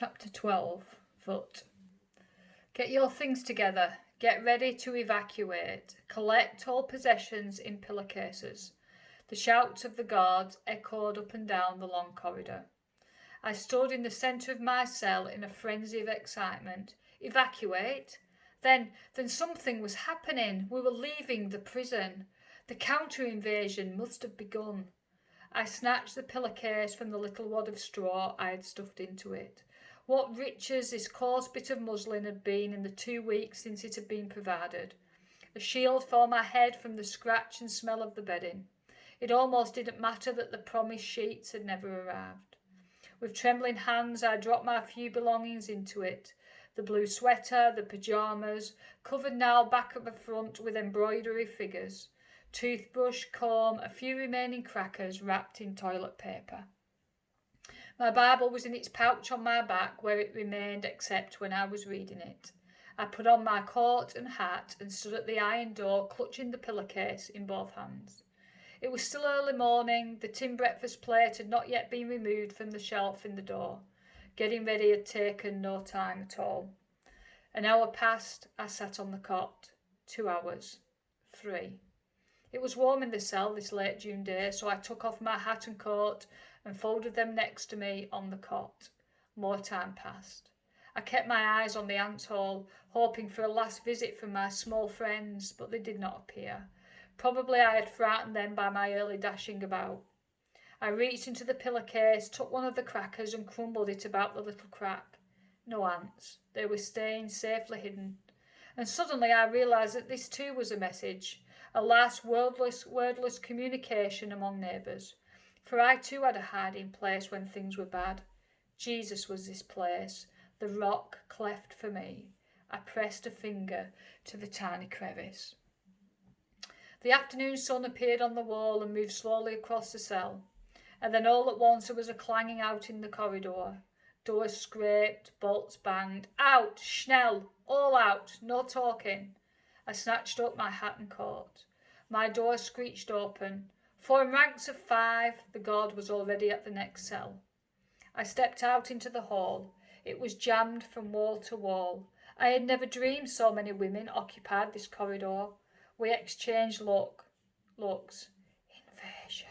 Chapter 12. Foot. Get your things together. Get ready to evacuate. Collect all possessions in pillowcases. The shouts of the guards echoed up and down the long corridor. I stood in the centre of my cell in a frenzy of excitement. Evacuate? Then something was happening. We were leaving the prison. The counter-invasion must have begun. I snatched the pillowcase from the little wad of straw I had stuffed into it. What riches this coarse bit of muslin had been in the 2 weeks since it had been provided. A shield for my head from the scratch and smell of the bedding. It almost didn't matter that the promised sheets had never arrived. With trembling hands I dropped my few belongings into it. The blue sweater, the pyjamas, covered now back at the front with embroidery figures. Toothbrush, comb, a few remaining crackers wrapped in toilet paper. My Bible was in its pouch on my back, where it remained except when I was reading it. I put on my coat and hat and stood at the iron door, clutching the pillowcase in both hands. It was still early morning. The tin breakfast plate had not yet been removed from the shelf in the door. Getting ready had taken no time at all. An hour passed. I sat on the cot. 2 hours. 3. It was warm in the cell this late June day, so I took off my hat and coat and folded them next to me on the cot. More time passed. I kept my eyes on the ant hole, hoping for a last visit from my small friends, but they did not appear. Probably I had frightened them by my early dashing about. I reached into the pillowcase, took one of the crackers and crumbled it about the little crack. No ants. They were staying safely hidden. And suddenly I realised that this too was a message, a last wordless communication among neighbours. For I too had a hiding place when things were bad. Jesus was this place, the rock cleft for me. I pressed a finger to the tiny crevice. The afternoon sun appeared on the wall and moved slowly across the cell. And then all at once there was a clanging out in the corridor. Doors scraped, bolts banged. Out! Schnell! All out! No talking. I snatched up my hat and coat. My door screeched open. Form ranks of 5. The guard was already at the next cell. I stepped out into the hall. It was jammed from wall to wall. I had never dreamed so many women occupied this corridor. We exchanged looks. Invasion.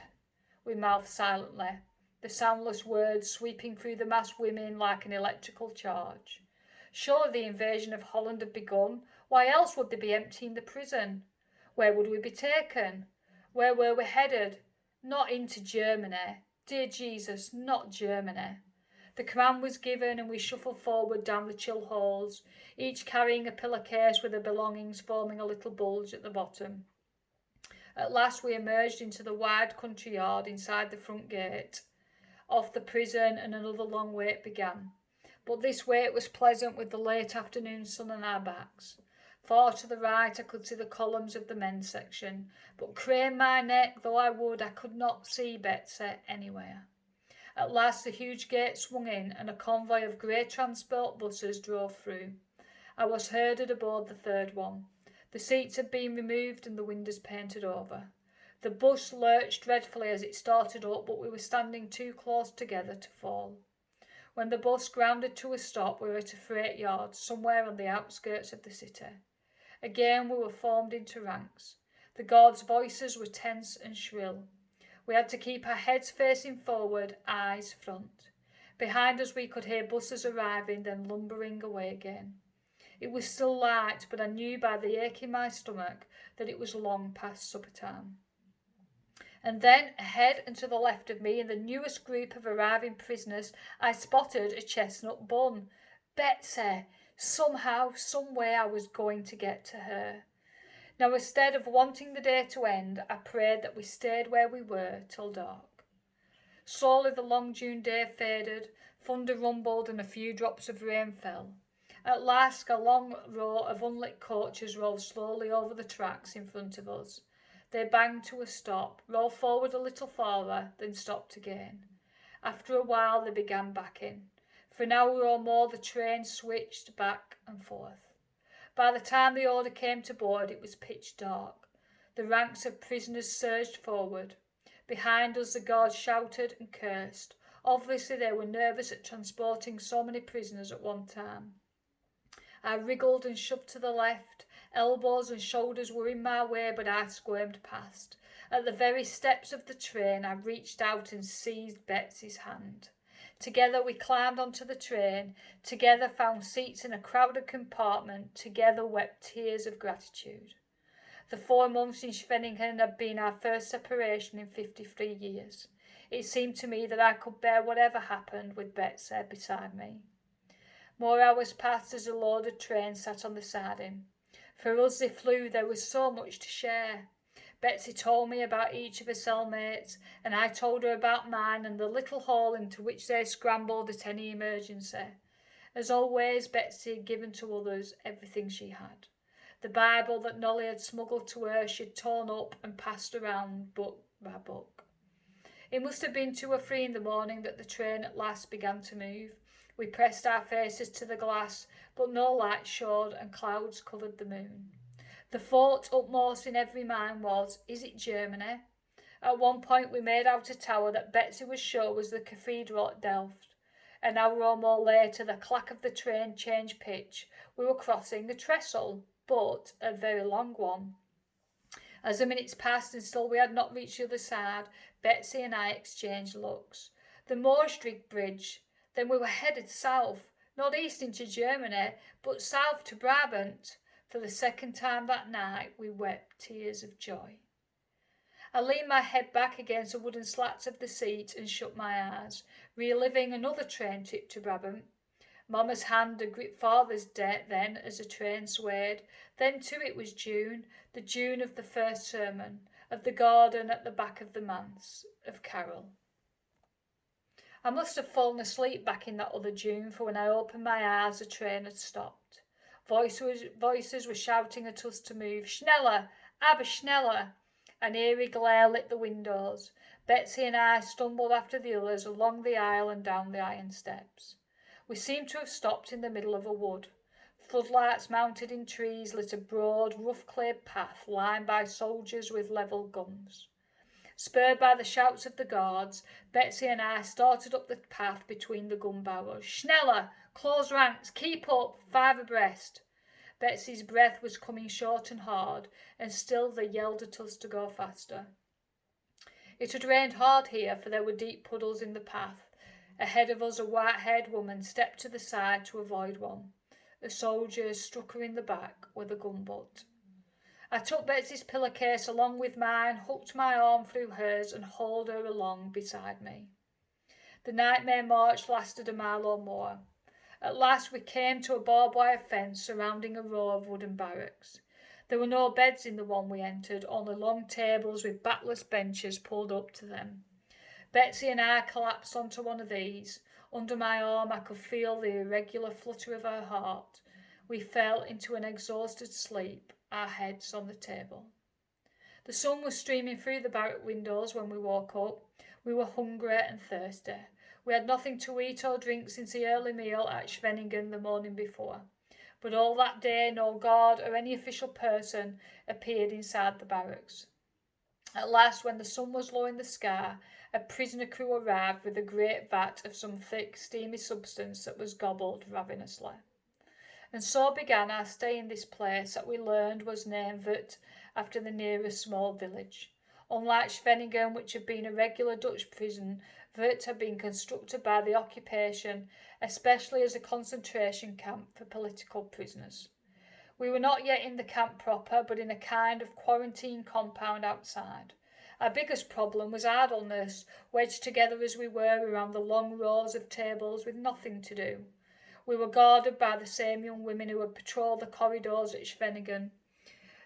We mouthed silently, the soundless words sweeping through the massed women like an electrical charge. Surely the invasion of Holland had begun. Why else would they be emptying the prison? Where would we be taken? Where were we headed? Not into Germany. Dear Jesus, not Germany. The command was given and we shuffled forward down the chill halls, each carrying a pillowcase with their belongings forming a little bulge at the bottom. At last we emerged into the wide country yard inside the front gate of the prison, and another long wait began. But this wait was pleasant with the late afternoon sun on our backs. Far to the right I could see the columns of the men's section, but crane my neck though I would, I could not see Betsy anywhere. At last the huge gate swung in and a convoy of grey transport buses drove through. I was herded aboard the third one. The seats had been removed and the windows painted over. The bus lurched dreadfully as it started up, but we were standing too close together to fall. When the bus grounded to a stop, we were at a freight yard somewhere on the outskirts of the city. Again we were formed into ranks. The guards' voices were tense and shrill. We had to keep our heads facing forward, eyes front. Behind us we could hear buses arriving, then lumbering away again. It was still light, but I knew by the ache in my stomach that it was long past supper time. And then, ahead and to the left of me, in the newest group of arriving prisoners, I spotted a chestnut bun. Betsy! Somehow, some way I was going to get to her. Now, instead of wanting the day to end, I prayed that we stayed where we were till dark. Slowly the long June day faded, thunder rumbled and a few drops of rain fell. At last a long row of unlit coaches rolled slowly over the tracks in front of us. They banged to a stop, rolled forward a little farther, then stopped again. After a while they began backing. For an hour or more the train switched back and forth. By the time the order came to board it was pitch dark. The ranks of prisoners surged forward. Behind us the guards shouted and cursed. Obviously they were nervous at transporting so many prisoners at one time. I wriggled and shoved to the left. Elbows and shoulders were in my way, but I squirmed past. At the very steps of the train, I reached out and seized Betsy's hand. Together we climbed onto the train, together found seats in a crowded compartment, together wept tears of gratitude. The 4 months in Schveningen had been our first separation in 53 years. It seemed to me that I could bear whatever happened with Betsy beside me. More hours passed as a loaded train sat on the siding. For us they flew, there was so much to share. Betsy told me about each of her cellmates, and I told her about mine and the little hall into which they scrambled at any emergency. As always, Betsy had given to others everything she had. The Bible that Nolly had smuggled to her she had torn up and passed around book by book. It must have been 2 or 3 in the morning that the train at last began to move. We pressed our faces to the glass, but no light showed and clouds covered the moon. The thought upmost in every mind was, is it Germany? At one point we made out a tower that Betsy was sure was the cathedral at Delft. An hour or more later the clack of the train changed pitch. We were crossing a trestle, but a very long one. As the minutes passed and still we had not reached the other side, Betsy and I exchanged looks. The Moorstreek Bridge. Then we were headed south, not east into Germany, but south to Brabant. For the second time that night we wept tears of joy. I leaned my head back against the wooden slats of the seat and shut my eyes, reliving another train trip to Brabant. Mamma's hand had gripped Father's then as the train swayed. Then too it was June, the June of the first sermon, of the garden at the back of the manse, of Carol. I must have fallen asleep back in that other June, for when I opened my eyes the train had stopped. Voices were shouting at us to move. Schneller! Aber schneller! An eerie glare lit the windows. Betsy and I stumbled after the others along the aisle and down the iron steps. We seemed to have stopped in the middle of a wood. Floodlights mounted in trees lit a broad, rough-cleared path lined by soldiers with levelled guns. Spurred by the shouts of the guards, Betsy and I started up the path between the gun barrels. Schneller! Close ranks! Keep up! 5 abreast! Betsy's breath was coming short and hard, and still they yelled at us to go faster. It had rained hard here, for there were deep puddles in the path. Ahead of us a white-haired woman stepped to the side to avoid one. A soldier struck her in the back with a gun butt. I took Betsy's pillowcase along with mine, hooked my arm through hers and hauled her along beside me. The nightmare march lasted a mile or more. At last we came to a barbed wire fence surrounding a row of wooden barracks. There were no beds in the one we entered, only long tables with backless benches pulled up to them. Betsy and I collapsed onto one of these. Under my arm I could feel the irregular flutter of her heart. We fell into an exhausted sleep, our heads on the table. The sun was streaming through the barrack windows when we woke up. We were hungry and thirsty. We had nothing to eat or drink since the early meal at Schveningen the morning before. But all that day no guard or any official person appeared inside the barracks. At last, when the sun was low in the sky, a prisoner crew arrived with a great vat of some thick, steamy substance that was gobbled ravenously. And so began our stay in this place that we learned was named Vught after the nearest small village. Unlike Schveningen, which had been a regular Dutch prison, Vught had been constructed by the occupation, especially as a concentration camp for political prisoners. We were not yet in the camp proper, but in a kind of quarantine compound outside. Our biggest problem was idleness, wedged together as we were around the long rows of tables with nothing to do. We were guarded by the same young women who had patrolled the corridors at Schveningen.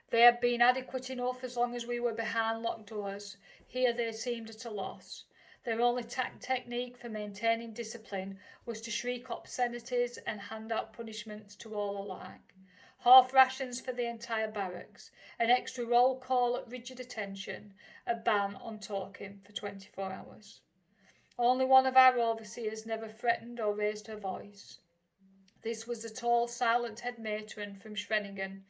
They had been adequate enough as long as we were behind locked doors. Here they seemed at a loss. Their only technique for maintaining discipline was to shriek obscenities and hand out punishments to all alike. Half rations for the entire barracks, an extra roll call at rigid attention, a ban on talking for 24 hours. Only one of our overseers never threatened or raised her voice. This was the tall, silent head matron from Schveningen.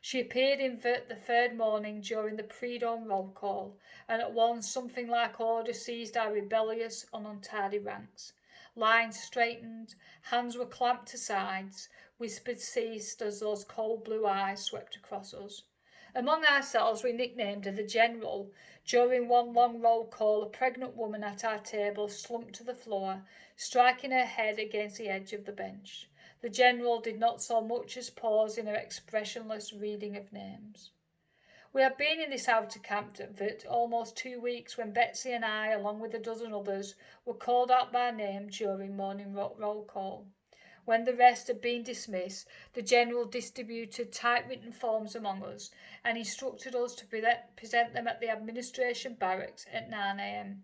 She appeared in the third morning during the pre-dawn roll call, and at once something like order seized our rebellious and untidy ranks. Lines straightened, hands were clamped to sides, whispers ceased as those cold blue eyes swept across us. Among ourselves we nicknamed her the General. During one long roll call, a pregnant woman at our table slumped to the floor, striking her head against the edge of the bench. The General did not so much as pause in her expressionless reading of names. We had been in this outer camp for almost 2 weeks when Betsy and I, along with a dozen others, were called out by name during morning roll call. When the rest had been dismissed, the General distributed typewritten forms among us and instructed us to present them at the administration barracks at 9 a.m.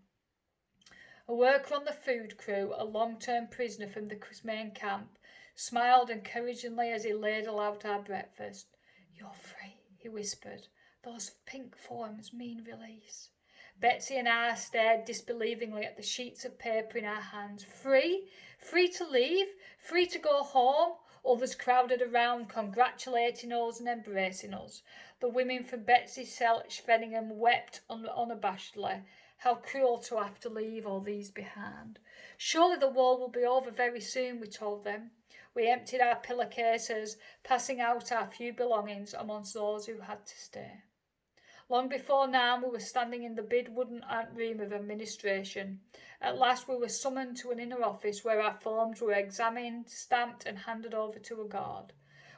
A worker on the food crew, a long-term prisoner from the main camp, smiled encouragingly as he ladled out our breakfast. "You're free," he whispered. "Those pink forms mean release." Betsy and I stared disbelievingly at the sheets of paper in our hands. Free? Free to leave? Free to go home? Others crowded around, congratulating us and embracing us. The women from Betsy's cell at Schveningen wept unabashedly. How cruel to have to leave all these behind. "Surely the war will be over very soon," we told them. We emptied our pillowcases, passing out our few belongings amongst those who had to stay. Long before 9 we were standing in the big wooden room of administration. At last we were summoned to an inner office where our forms were examined, stamped and handed over to a guard.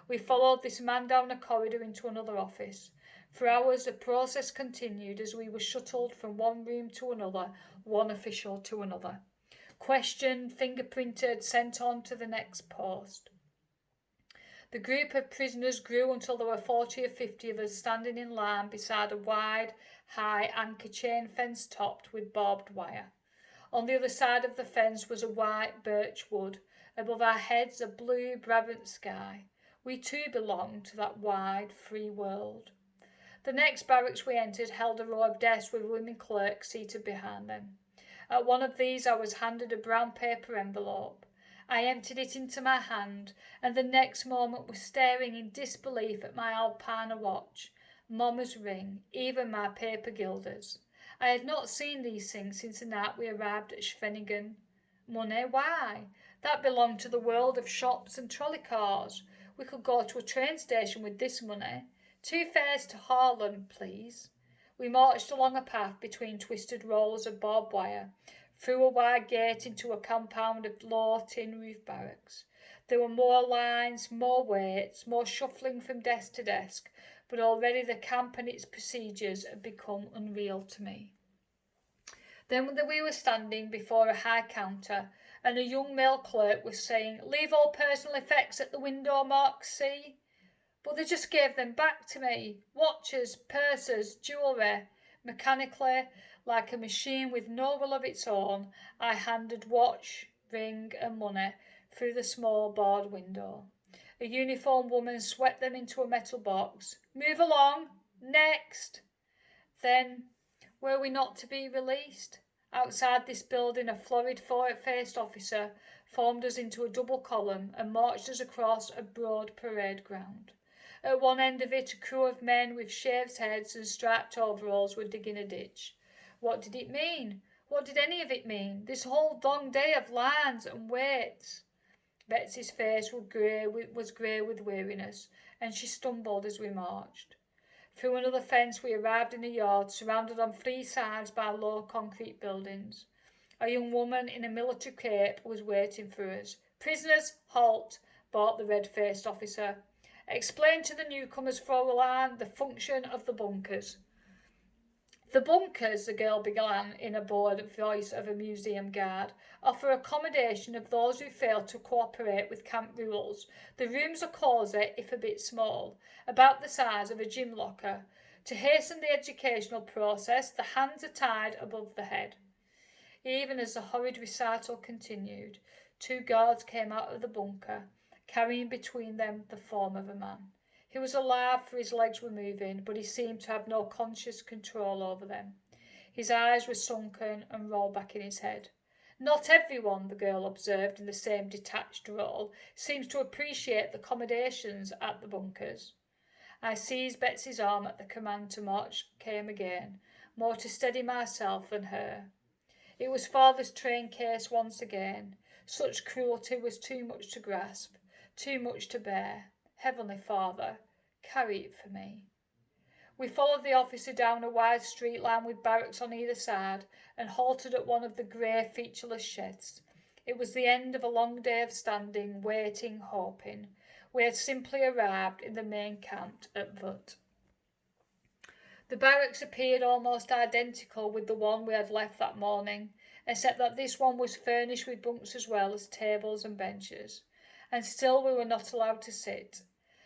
We followed this man down a corridor into another office. For hours the process continued as we were shuttled from one room to another, one official to another. Questioned, fingerprinted, sent on to the next post. The group of prisoners grew until there were 40 or 50 of us standing in line beside a wide, high anchor chain fence topped with barbed wire. On the other side of the fence was a white birch wood. Above our heads a blue, Brabant sky. We too belonged to that wide, free world. The next barracks we entered held a row of desks with women clerks seated behind them. At one of these I was handed a brown paper envelope. I emptied it into my hand, and the next moment was staring in disbelief at my Alpina watch, Mamma's ring, even my paper guilders. I had not seen these things since the night we arrived at Schveningen. Money? Why? That belonged to the world of shops and trolley cars. We could go to a train station with this money. 2 fares to Haarlem, please. We marched along a path between twisted rows of barbed wire, through a wide gate into a compound of low tin-roof barracks. There were more lines, more waits, more shuffling from desk to desk, but already the camp and its procedures had become unreal to me. Then we were standing before a high counter, and a young male clerk was saying, "Leave all personal effects at the window marked C." But they just gave them back to me. Watches, purses, jewellery. Mechanically, like a machine with no will of its own, I handed watch, ring and money through the small barred window. A uniformed woman swept them into a metal box. "Move along. Next." Then, were we not to be released? Outside this building, a florid-faced officer formed us into a double column and marched us across a broad parade ground. At one end of it, a crew of men with shaved heads and striped overalls were digging a ditch. What did it mean? What did any of it mean? This whole long day of lines and waits. Betsy's face was grey with weariness, and she stumbled as we marched. Through another fence we arrived in a yard surrounded on 3 sides by low concrete buildings. A young woman in a military cape was waiting for us. "Prisoners, halt," barked the red-faced officer. "Explain to the newcomers, Fräulein, the function of the bunkers." "The bunkers," the girl began in a bored voice of a museum guard, "offer accommodation of those who fail to cooperate with camp rules. The rooms are cosy, if a bit small, about the size of a gym locker. To hasten the educational process, the hands are tied above the head." Even as the horrid recital continued, 2 guards came out of the bunker, carrying between them the form of a man. He was alive, for his legs were moving, but he seemed to have no conscious control over them. His eyes were sunken and rolled back in his head. "Not everyone," the girl observed in the same detached role, "seems to appreciate the accommodations at the bunkers." I seized Betsy's arm at the command to march came again, more to steady myself than her. It was father's train case once again. Such cruelty was too much to grasp, too much to bear. Heavenly Father, carry it for me. We followed the officer down a wide street lined with barracks on either side and halted at one of the grey, featureless sheds. It was the end of a long day of standing, waiting, hoping. We had simply arrived in the main camp at Vut. The barracks appeared almost identical with the one we had left that morning, except that this one was furnished with bunks as well as tables and benches. And still we were not allowed to sit.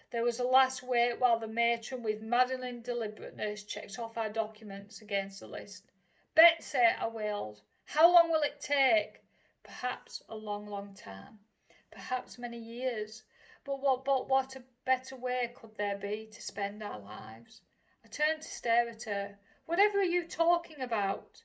There was a last wait while the matron, with maddening deliberateness, checked off our documents against the list. "Betsy," I wailed, "how long will it take?" Perhaps a long, long time. Perhaps many years. But what a better way could there be to spend our lives? I turned to stare at her. "Whatever are you talking about?"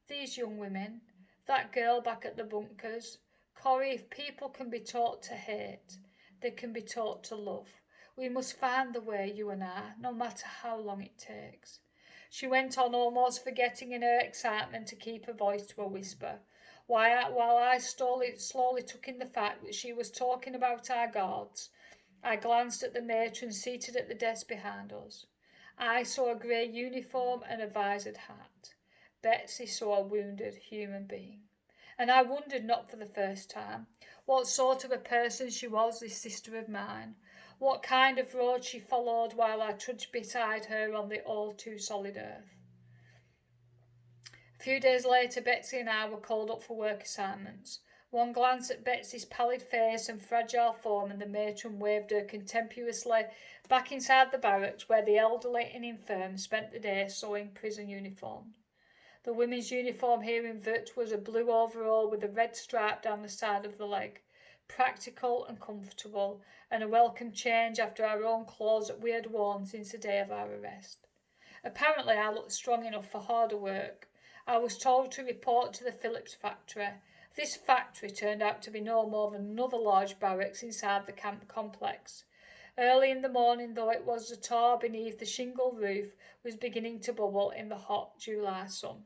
These young women. That girl back at the bunkers. Corrie, if people can be taught to hate, they can be taught to love. We must find the way, you and I, no matter how long it takes. She went on, almost forgetting in her excitement to keep her voice to a whisper, while I slowly took in the fact that she was talking about our guards. I glanced at the matron seated at the desk behind us. I saw a grey uniform and a visored hat. Betsy saw a wounded human being. And I wondered, not for the first time, what sort of a person she was, this sister of mine. What kind of road she followed while I trudged beside her on the all too solid earth. A few days later, Betsy and I were called up for work assignments. One glance at Betsy's pallid face and fragile form, and the matron waved her contemptuously back inside the barracks where the elderly and infirm spent the day sewing prison uniforms. The women's uniform here in Vut was a blue overall with a red stripe down the side of the leg. Practical and comfortable, and a welcome change after our own clothes that we had worn since the day of our arrest. Apparently I looked strong enough for harder work. I was told to report to the Phillips factory. This factory turned out to be no more than another large barracks inside the camp complex. Early in the morning, though it was, the tar beneath the shingle roof was beginning to bubble in the hot July sun.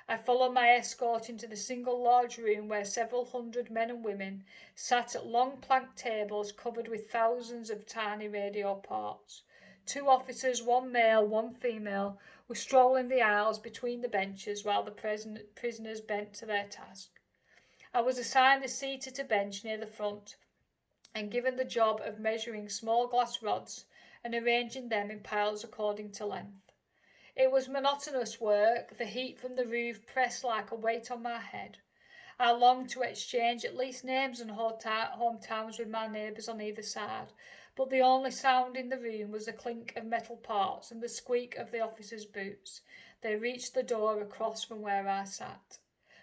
I followed my escort into the single large room where several hundred men and women sat at long plank tables covered with thousands of tiny radio parts. 2 officers, 1 male, 1 female, were strolling the aisles between the benches while the prisoners bent to their task. I was assigned a seat at a bench near the front and given the job of measuring small glass rods and arranging them in piles according to length. It was monotonous work, the heat from the roof pressed like a weight on my head. I longed to exchange at least names and hometowns with my neighbours on either side, but the only sound in the room was the clink of metal parts and the squeak of the officers' boots. They reached the door across from where I sat.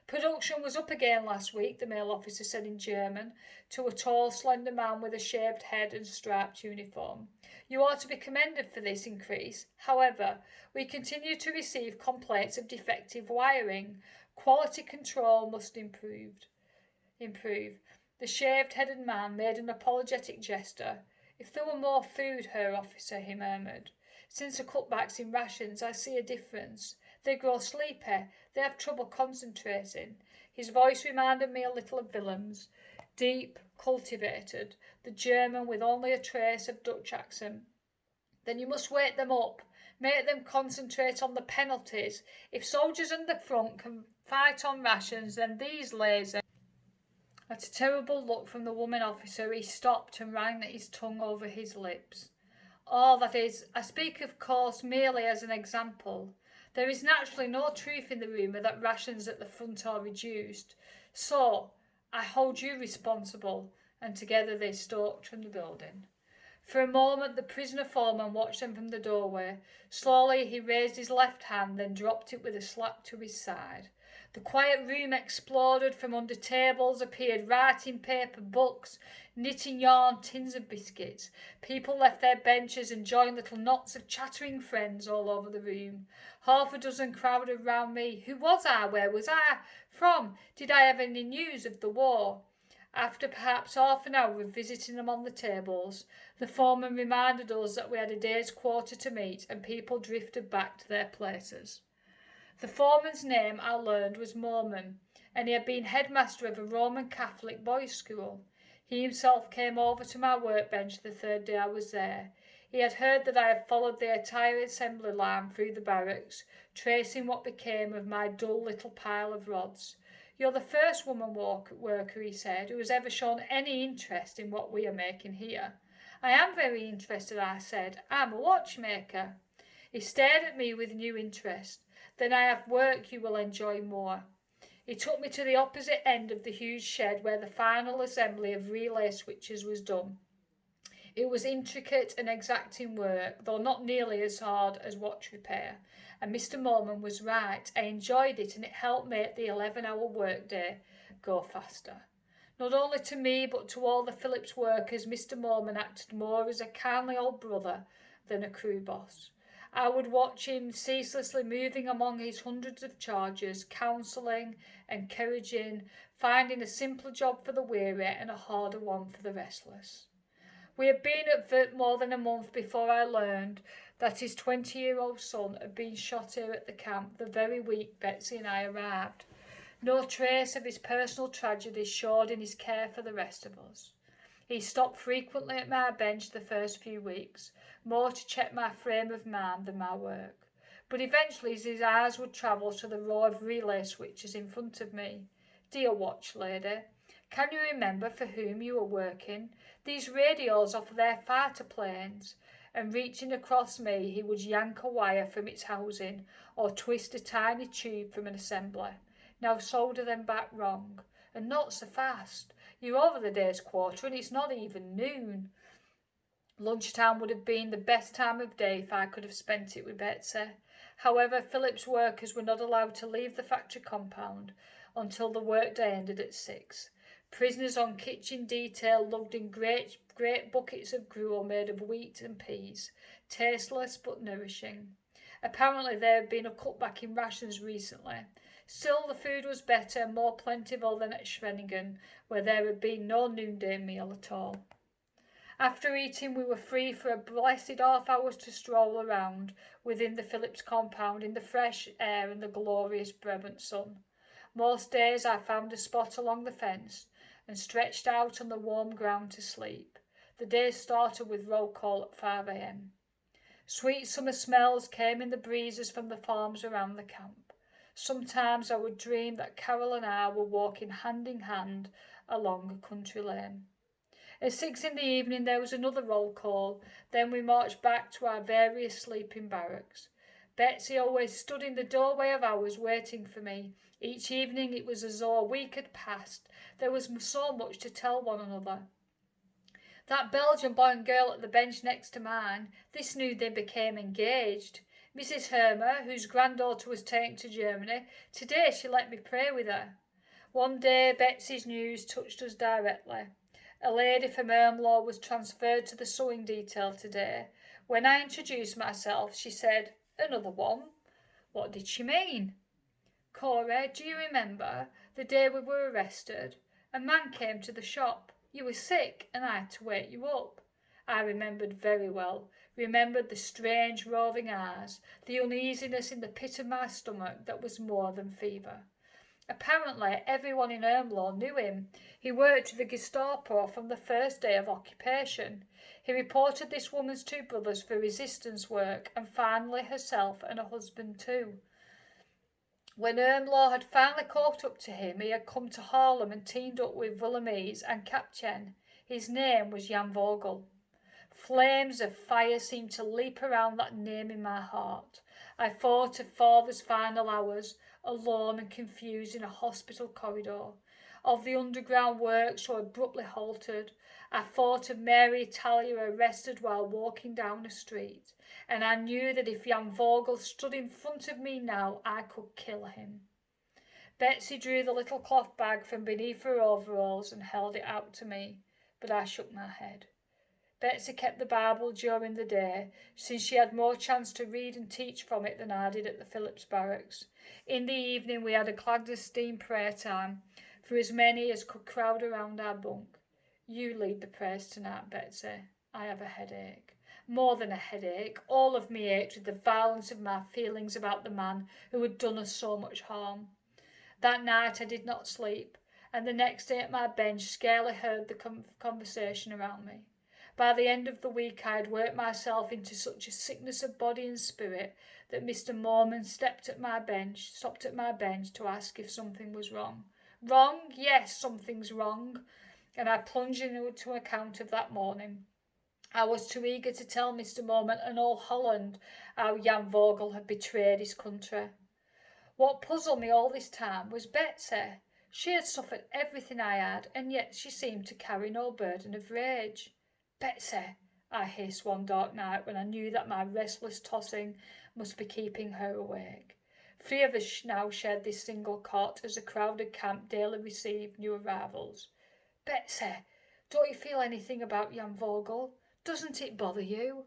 "Production was up again last week," the male officer said in German to a tall, slender man with a shaved head and striped uniform. "You are to be commended for this increase. However, we continue to receive complaints of defective wiring. Quality control must improve." The shaved-headed man made an apologetic gesture. "If there were more food, Herr Officer," he murmured. "Since the cutbacks in rations, I see a difference. They grow sleepy. They have trouble concentrating." His voice reminded me a little of Willem's, deep, cultivated, the German with only a trace of Dutch accent. "Then you must wake them up. Make them concentrate on the penalties. If soldiers in the front can fight on rations, then these lazy—" At a terrible look from the woman officer, he stopped and ran his tongue over his lips. "Oh, that is, I speak of course merely as an example. There is naturally no truth in the rumour that rations at the front are reduced. So, I hold you responsible," and together they stalked from the building. For a moment the prisoner foreman watched them from the doorway. Slowly he raised his left hand, then dropped it with a slap to his side. The quiet room exploded. From under tables appeared writing paper, books, knitting yarn, tins of biscuits. People left their benches and joined little knots of chattering friends all over the room. Half a dozen crowded round me. Who was I? Where was I from? Did I have any news of the war? After perhaps half an hour of visiting them on the tables, the foreman reminded us that we had a day's quarter to meet and people drifted back to their places. The foreman's name, I learned, was Mormon, and he had been headmaster of a Roman Catholic boys' school. He himself came over to my workbench the third day I was there. He had heard that I had followed the entire assembly line through the barracks, tracing what became of my dull little pile of rods. "You're the first woman worker," he said, "who has ever shown any interest in what we are making here." "I am very interested," I said. "I'm a watchmaker." He stared at me with new interest. "Then I have work you will enjoy more." He took me to the opposite end of the huge shed where the final assembly of relay switches was done. It was intricate and exacting work, though not nearly as hard as watch repair. And Mr. Mormon was right. I enjoyed it, and it helped make the 11-hour workday go faster. Not only to me, but to all the Phillips workers, Mr. Mormon acted more as a kindly old brother than a crew boss. I would watch him ceaselessly moving among his hundreds of charges, counselling, encouraging, finding a simpler job for the weary and a harder one for the restless. We had been at Vert more than a month before I learned that his 20-year-old son had been shot here at the camp the very week Betsy and I arrived. No trace of his personal tragedy showed in his care for the rest of us. He stopped frequently at my bench the first few weeks, more to check my frame of mind than my work. But eventually his eyes would travel to the row of relay switches in front of me. "Dear watch lady, can you remember for whom you were working? These radios offer their fighter planes." And reaching across me, he would yank a wire from its housing or twist a tiny tube from an assembly. "Now solder them back wrong. And not so fast. You're over the day's quarter and it's not even noon." Lunchtime would have been the best time of day if I could have spent it with Betsy. However, Phillips workers were not allowed to leave the factory compound until the workday ended at 6. Prisoners on kitchen detail lugged in great buckets of gruel made of wheat and peas, tasteless but nourishing. Apparently there had been a cutback in rations recently. Still, the food was better and more plentiful than at Schwenningen, where there had been no noonday meal at all. After eating, we were free for a blessed half hour to stroll around within the Phillips compound in the fresh air and the glorious Brabant sun. Most days I found a spot along the fence and stretched out on the warm ground to sleep. The day started with roll call at 5 a.m. Sweet summer smells came in the breezes from the farms around the camp. Sometimes I would dream that Carol and I were walking hand in hand along a country lane. At 6 in the evening there was another roll call, then we marched back to our various sleeping barracks. Betsy always stood in the doorway of ours waiting for me. Each evening it was as though a week had passed. There was so much to tell one another. That Belgian boy and girl at the bench next to mine, this knew they became engaged. Mrs. Hermer, whose granddaughter was taken to Germany, today she let me pray with her. One day Betsy's news touched us directly. A lady from Ermlaw was transferred to the sewing detail today. When I introduced myself, she said, "Another one?" What did she mean? "Cora, do you remember the day we were arrested? A man came to the shop. You were sick and I had to wake you up." I remembered very well, remembered the strange roving eyes, the uneasiness in the pit of my stomach that was more than fever. Apparently everyone in Ermlaw knew him. He worked with the Gestapo from the first day of occupation. He reported this woman's 2 brothers for resistance work and finally herself and her husband too. When Ermlaw had finally caught up to him, he had come to Haarlem and teamed up with Willemese and Kapchen. His name was Jan Vogel. Flames of fire seemed to leap around that name in my heart. I thought of father's final hours, alone and confused in a hospital corridor, of the underground work so abruptly halted. I thought of Mary Italia arrested while walking down a street, and I knew that if Jan Vogel stood in front of me now, I could kill him. Betsy drew the little cloth bag from beneath her overalls and held it out to me, but I shook my head. Betsy kept the Bible during the day, since she had more chance to read and teach from it than I did at the Phillips barracks. In the evening we had a clandestine prayer time. for as many as could crowd around our bunk. You lead the prayers tonight, Betsy. I have a headache. More than a headache, all of me ached with the violence of my feelings about the man who had done us so much harm. That night I did not sleep, and the next day at my bench scarcely heard the conversation around me. By the end of the week I had worked myself into such a sickness of body and spirit that Mr. Mormon stopped at my bench to ask if something was wrong. Wrong? Yes, something's wrong. And I plunged into an account of that morning. I was too eager to tell Mr. Mormon and all Holland how Jan Vogel had betrayed his country. What puzzled me all this time was Betsy. She had suffered everything I had, and yet she seemed to carry no burden of rage. Betsy, I hissed one dark night when I knew that my restless tossing must be keeping her awake. 3 of us now shared this single cot as the crowded camp daily received new arrivals. Betsy, don't you feel anything about Jan Vogel? Doesn't it bother you?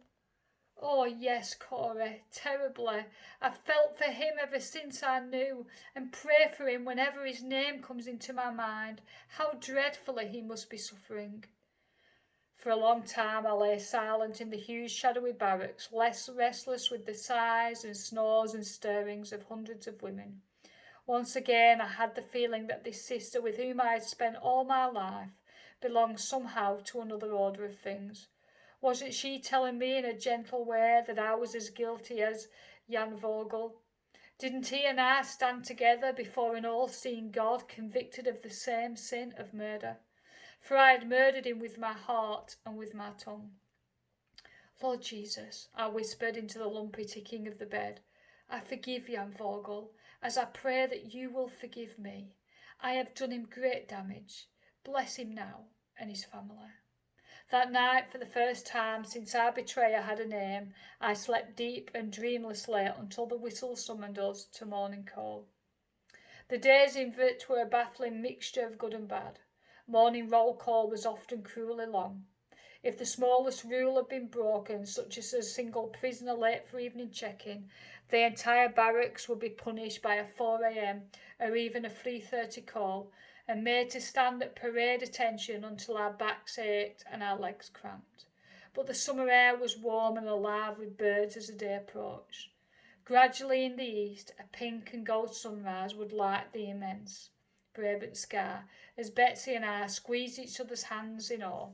Oh, yes, Corey, terribly. I've felt for him ever since I knew, and pray for him whenever his name comes into my mind. How dreadfully he must be suffering. For a long time I lay silent in the huge shadowy barracks, less restless with the sighs and snores and stirrings of hundreds of women. Once again I had the feeling that this sister with whom I had spent all my life belonged somehow to another order of things. Wasn't she telling me in a gentle way that I was as guilty as Jan Vogel? Didn't he and I stand together before an all-seeing God, convicted of the same sin of murder? For I had murdered him with my heart and with my tongue. Lord Jesus, I whispered into the lumpy ticking of the bed, I forgive Jan Vogel, as I pray that you will forgive me. I have done him great damage. Bless him now and his family. That night, for the first time since our betrayer had a name, I slept deep and dreamlessly until the whistle summoned us to morning call. The days in Vurt were a baffling mixture of good and bad. Morning roll call was often cruelly long. If the smallest rule had been broken, such as a single prisoner late for evening check-in, the entire barracks would be punished by a 4 a.m. or even a 3:30 call, and made to stand at parade attention until our backs ached and our legs cramped. But the summer air was warm and alive with birds as the day approached. Gradually in the east, a pink and gold sunrise would light the immense Brabant sky as Betsy and I squeezed each other's hands in awe.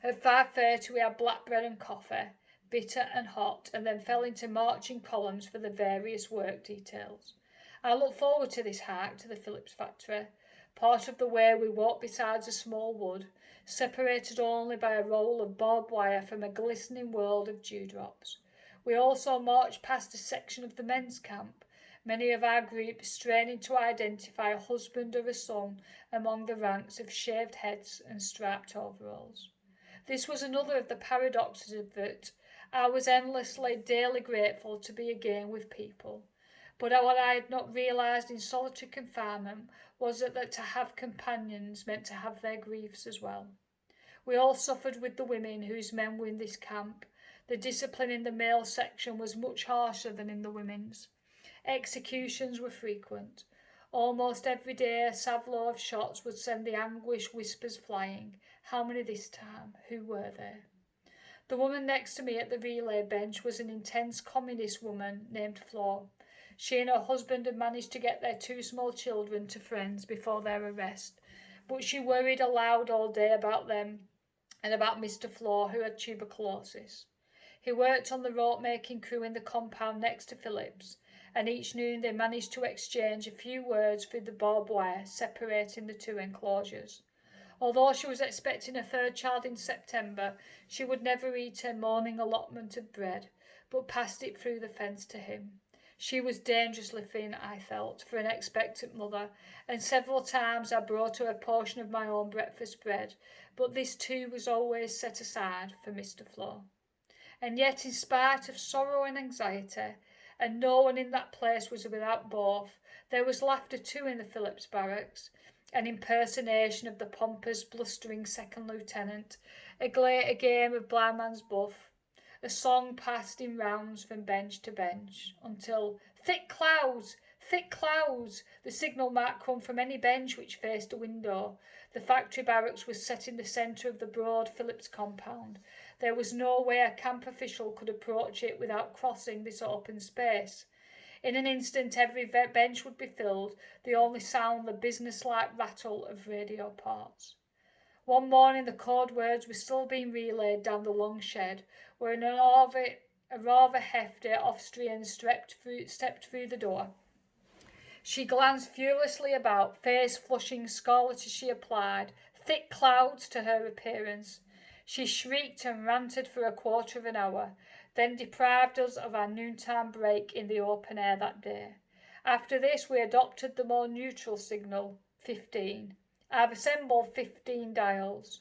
At 5:30 we had black bread and coffee, bitter and hot, and then fell into marching columns for the various work details. I looked forward to this hike to the Phillips factory. Part of the way we walked beside a small wood, separated only by a roll of barbed wire from a glistening world of dewdrops. We also marched past a section of the men's camp, many of our group straining to identify a husband or a son among the ranks of shaved heads and striped overalls. This was another of the paradoxes of that. I was endlessly, daily grateful to be again with people. But what I had not realised in solitary confinement was that to have companions meant to have their griefs as well. We all suffered with the women whose men were in this camp. The discipline in the male section was much harsher than in the women's. Executions were frequent. Almost every day a salvo of shots would send the anguished whispers flying. How many this time? Who were they? The woman next to me at the relay bench was an intense communist woman named Flo. She and her husband had managed to get their 2 small children to friends before their arrest, but she worried aloud all day about them and about Mr. Flo, who had tuberculosis. He worked on the rope-making crew in the compound next to Phillips, and each noon they managed to exchange a few words through the barbed wire separating the 2 enclosures. Although she was expecting a 3rd child in September, she would never eat her morning allotment of bread, but passed it through the fence to him. She was dangerously thin, I felt, for an expectant mother, and several times I brought her a portion of my own breakfast bread, but this too was always set aside for Mr. Flo. And yet, in spite of sorrow and anxiety, and no one in that place was without both, there was laughter too in the Phillips barracks, an impersonation of the pompous, blustering second lieutenant, a game of blindman's buff. A song passed in rounds from bench to bench, until thick Thick clouds! The signal might come from any bench which faced a window. The factory barracks was set in the centre of the broad Phillips compound. There was no way a camp official could approach it without crossing this open space. In an instant every bench would be filled, the only sound the business-like rattle of radio parts. One morning the code words were still being relayed down the long shed, when a rather hefty Austrian stepped through the door. She glanced furiously about, face flushing scarlet as she applied thick clouds to her appearance. She shrieked and ranted for a quarter of an hour, then deprived us of our noontime break in the open air that day. After this we adopted the more neutral signal, 15. I've assembled 15 dials.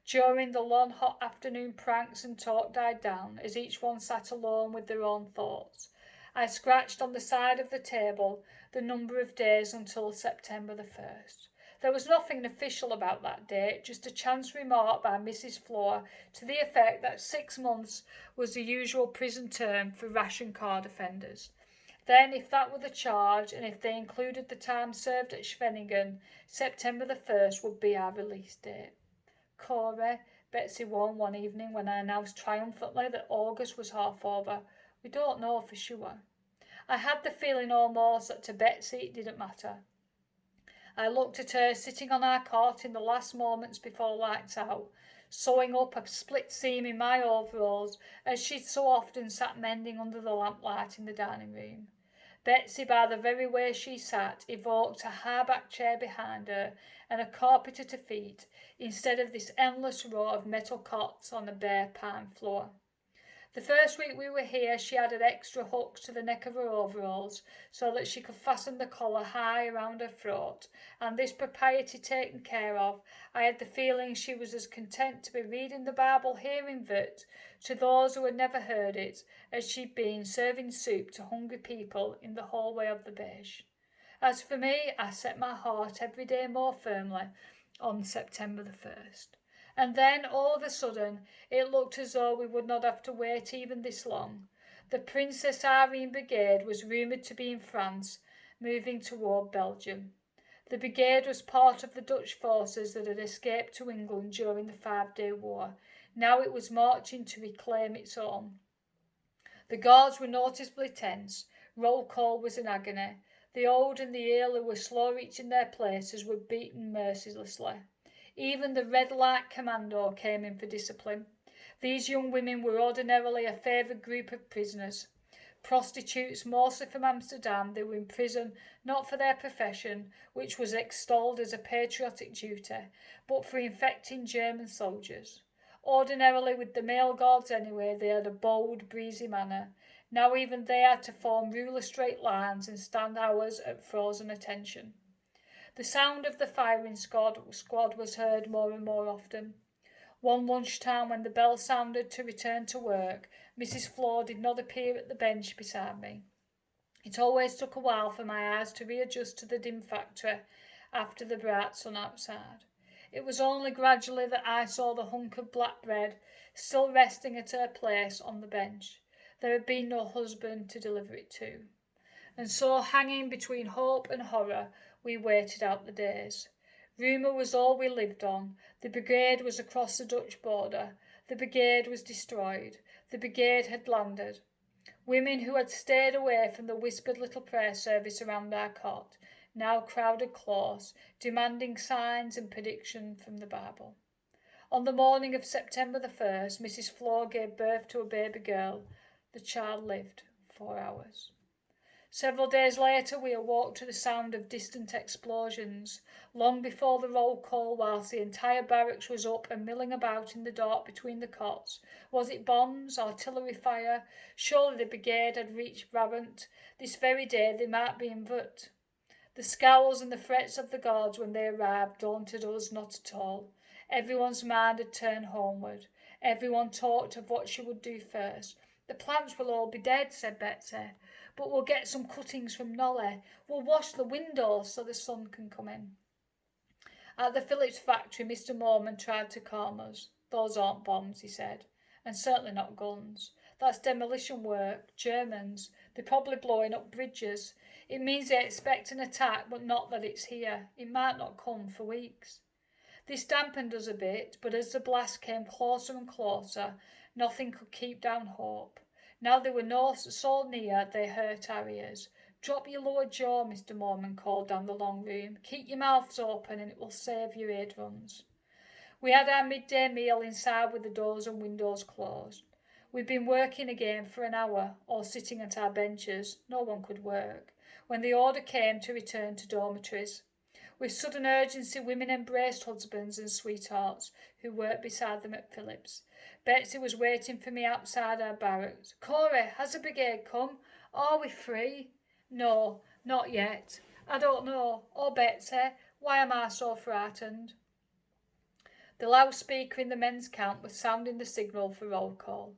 During the long hot afternoon pranks and talk died down, as each one sat alone with their own thoughts. I scratched on the side of the table the number of days until September the 1st. There was nothing official about that date, just a chance remark by Mrs. Floor to the effect that 6 months was the usual prison term for ration card offenders. Then, if that were the charge, and if they included the time served at Schwenningen, September the 1st would be our release date. Corey, Betsy warned one evening when I announced triumphantly that August was half over. We don't know for sure. I had the feeling almost that to Betsy it didn't matter. I looked at her sitting on our cot in the last moments before lights out, sewing up a split seam in my overalls as she'd so often sat mending under the lamplight in the dining room. Betsy, by the very way she sat, evoked a high-backed chair behind her and a carpet at her feet, instead of this endless row of metal cots on a bare pine floor. The first week we were here she added extra hooks to the neck of her overalls so that she could fasten the collar high around her throat, and this propriety taken care of, I had the feeling she was as content to be reading the Bible here in Vert to those who had never heard it as she'd been serving soup to hungry people in the hallway of the Beige. As for me, I set my heart every day more firmly on September the 1st. And then, all of a sudden, it looked as though we would not have to wait even this long. The Princess Irene Brigade was rumoured to be in France, moving toward Belgium. The brigade was part of the Dutch forces that had escaped to England during the 5-day war. Now it was marching to reclaim its own. The guards were noticeably tense. Roll call was in agony. The old and the ill who were slow reaching their places were beaten mercilessly. Even the red light commando came in for discipline. These young women were ordinarily a favoured group of prisoners. Prostitutes, mostly from Amsterdam, they were in prison not for their profession, which was extolled as a patriotic duty, but for infecting German soldiers. Ordinarily, with the male guards anyway, they had a bold, breezy manner. Now even they had to form ruler straight lines and stand hours at frozen attention. The sound of the firing squad was heard more and more often. One lunchtime, when the bell sounded to return to work, Mrs. Floor did not appear at the bench beside me. It always took a while for my eyes to readjust to the dim factory after the bright sun outside. It was only gradually that I saw the hunk of black bread still resting at her place on the bench. There had been no husband to deliver it to. And so, hanging between hope and horror, we waited out the days. Rumour was all we lived on. The brigade was across the Dutch border. The brigade was destroyed. The brigade had landed. Women who had stayed away from the whispered little prayer service around our cot now crowded close, demanding signs and prediction from the Bible. On the morning of September the 1st, Mrs. Floor gave birth to a baby girl. The child lived 4 hours. Several days later we awoke to the sound of distant explosions. Long before the roll call, whilst the entire barracks was up and milling about in the dark between the cots. Was it bombs, artillery fire? Surely the brigade had reached Brabant. This very day they might be in Vurt. The scowls and the threats of the guards when they arrived daunted us not at all. Everyone's mind had turned homeward. Everyone talked of what she would do first. The plants will all be dead, said Betsy, but we'll get some cuttings from Nolly. We'll wash the windows so the sun can come in. At the Phillips factory, Mr. Mormon tried to calm us. Those aren't bombs, he said, and certainly not guns. That's demolition work. Germans. They're probably blowing up bridges. It means they expect an attack, but not that it's here. It might not come for weeks. This dampened us a bit, but as the blast came closer and closer, nothing could keep down hope. Now they were so near they hurt our ears. "Drop your lower jaw," Mr. Mormon called down the long room. "Keep your mouths open and it will save your eardrums." We had our midday meal inside with the doors and windows closed. We'd been working again for an hour, or sitting at our benches. No one could work, when the order came to return to dormitories. With sudden urgency, women embraced husbands and sweethearts who worked beside them at Phillips. Betsy was waiting for me outside our barracks. "Corey, has the brigade come? Are we free?" "No, not yet." "I don't know." "Oh, Betsy, why am I so frightened?" The loudspeaker in the men's camp was sounding the signal for roll call.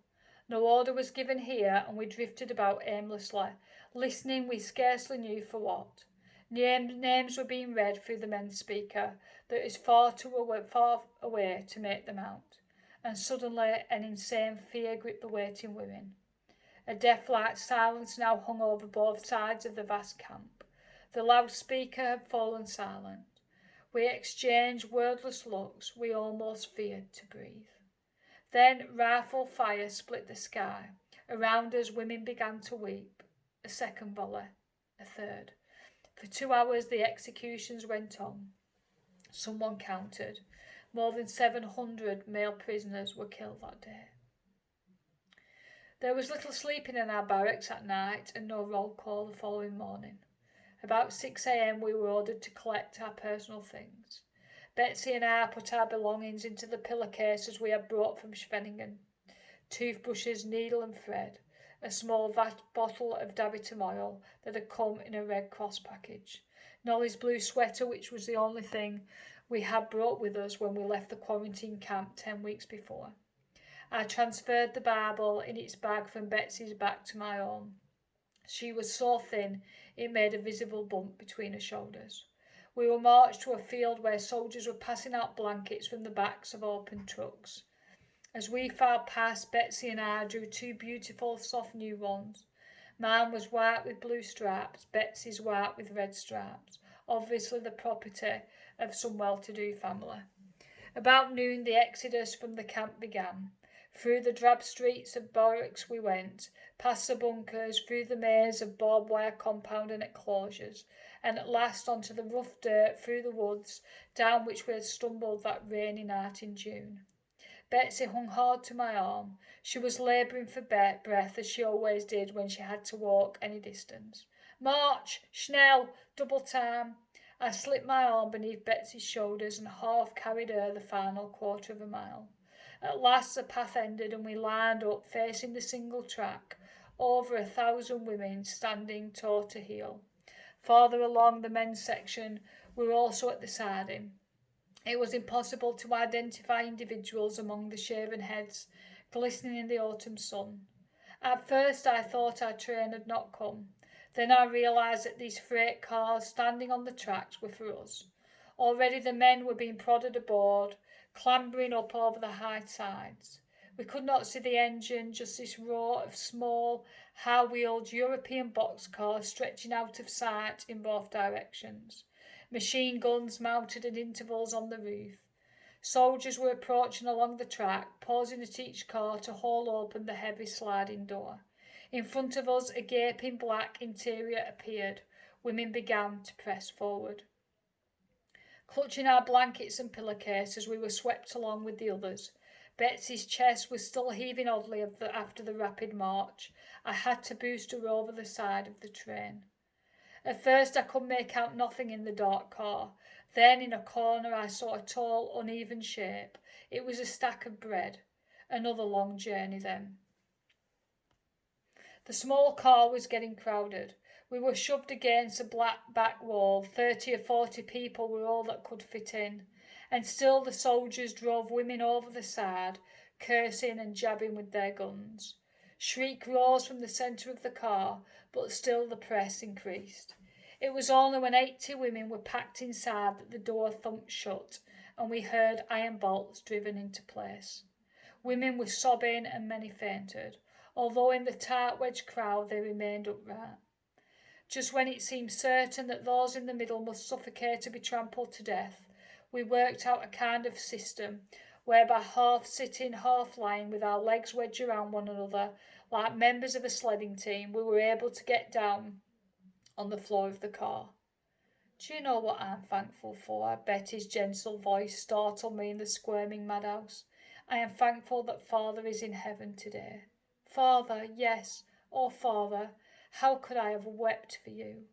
No order was given here, and we drifted about aimlessly, listening we scarcely knew for what. Names were being read through the men's speaker that is far away to make them out, and suddenly an insane fear gripped the waiting women. A death-like silence now hung over both sides of the vast camp. The loudspeaker had fallen silent. We exchanged wordless looks. We almost feared to breathe. Then rifle fire split the sky. Around us women began to weep. A second volley. A third. For 2 hours the executions went on. Someone counted. More than 700 male prisoners were killed that day. There was little sleeping in our barracks at night and no roll call the following morning. About 6 a.m. we were ordered to collect our personal things. Betsy and I put our belongings into the pillowcases we had brought from Schveningen. Toothbrushes, needle and thread, a small bottle of Daviton oil that had come in a Red Cross package, Nolly's blue sweater, which was the only thing we had brought with us when we left the quarantine camp 10 weeks before. I transferred the Bible in its bag from Betsy's back to my own. She was so thin it made a visible bump between her shoulders. We were marched to a field where soldiers were passing out blankets from the backs of open trucks. As we filed past, Betsy and I drew 2 beautiful, soft new ones. Mine was white with blue stripes, Betsy's white with red stripes, obviously the property of some well-to-do family. About noon, the exodus from the camp began. Through the drab streets of barracks we went, past the bunkers, through the maze of barbed wire compound and enclosures, and at last onto the rough dirt through the woods, down which we had stumbled that rainy night in June. Betsy hung hard to my arm. She was labouring for breath, as she always did when she had to walk any distance. "March! Schnell! Double time!" I slipped my arm beneath Betsy's shoulders and half carried her the final quarter of a mile. At last the path ended and we lined up facing the single track, over 1,000 women standing toe to heel. Farther along the men's section we were also at the siding. It was impossible to identify individuals among the shaven heads glistening in the autumn sun. At first I thought our train had not come. Then I realised that these freight cars standing on the tracks were for us. Already the men were being prodded aboard, clambering up over the high sides. We could not see the engine, just this row of small, high-wheeled European boxcars stretching out of sight in both directions. Machine guns mounted at intervals on the roof. Soldiers were approaching along the track, pausing at each car to haul open the heavy sliding door. In front of us, a gaping black interior appeared. Women began to press forward. Clutching our blankets and pillowcases, we were swept along with the others. Betsy's chest was still heaving oddly after the rapid march. I had to boost her over the side of the train. At first I could make out nothing in the dark car. Then in a corner I saw a tall, uneven shape. It was a stack of bread. Another long journey then. The small car was getting crowded. We were shoved against a black back wall. 30 or 40 people were all that could fit in. And still the soldiers drove women over the side, cursing and jabbing with their guns. Shriek rose from the centre of the car, but still the press increased. It was only when 80 women were packed inside that the door thumped shut, and we heard iron bolts driven into place. Women were sobbing and many fainted, although in the tight wedged crowd they remained upright. Just when it seemed certain that those in the middle must suffocate or be trampled to death, we worked out a kind of system whereby half sitting, half lying with our legs wedged around one another, like members of a sledding team, we were able to get down on the floor of the car. Do you know what I'm thankful for? Betty's gentle voice startled me in the squirming madhouse. I am thankful that Father is in heaven today. Father, yes, oh Father, how could I have wept for you?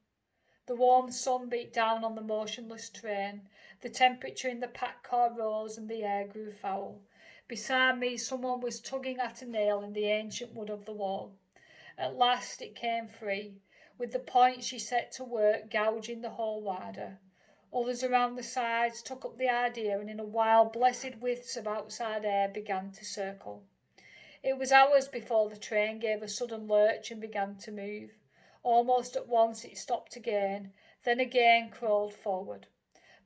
The warm sun beat down on the motionless train. The temperature in the packed car rose and the air grew foul. Beside me, someone was tugging at a nail in the ancient wood of the wall. At last it came free. With the point she set to work gouging the hole wider. Others around the sides took up the idea and in a wild, blessed widths of outside air began to circle. It was hours before the train gave a sudden lurch and began to move. Almost at once it stopped again, then again crawled forward.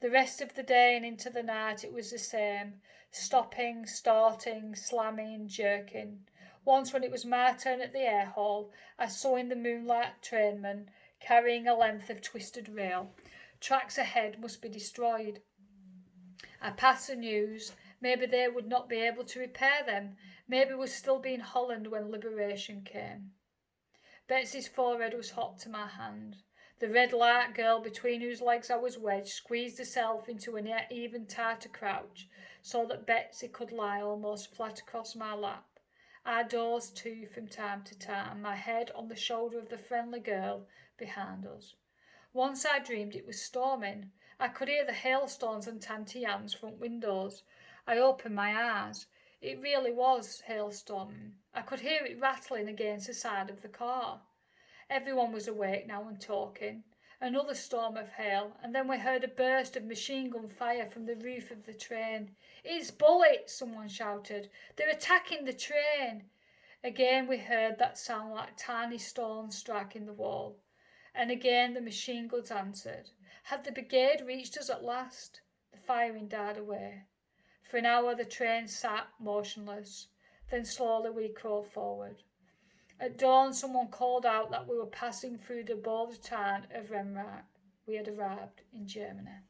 The rest of the day and into the night it was the same, stopping, starting, slamming, jerking. Once when it was my turn at the air hole, I saw in the moonlight trainmen carrying a length of twisted rail. Tracks ahead must be destroyed. I passed the news. Maybe they would not be able to repair them. Maybe we'd still be in Holland when liberation came. Betsy's forehead was hot to my hand. The red light girl between whose legs I was wedged squeezed herself into an even tighter crouch so that Betsy could lie almost flat across my lap. I dozed too from time to time, my head on the shoulder of the friendly girl behind us. Once I dreamed it was storming. I could hear the hailstones on Tanty Ann's front windows. I opened my eyes. It really was hailstorming. I could hear it rattling against the side of the car. Everyone was awake now and talking. Another storm of hail, and then we heard a burst of machine gun fire from the roof of the train. "It's bullets!" someone shouted. "They're attacking the train!" Again we heard that sound like tiny stones striking the wall. And again the machine guns answered. Had the brigade reached us at last? The firing died away. For an hour the train sat motionless. Then slowly we crawled forward. At dawn someone called out that we were passing through the border town of Remrach. We had arrived in Germany.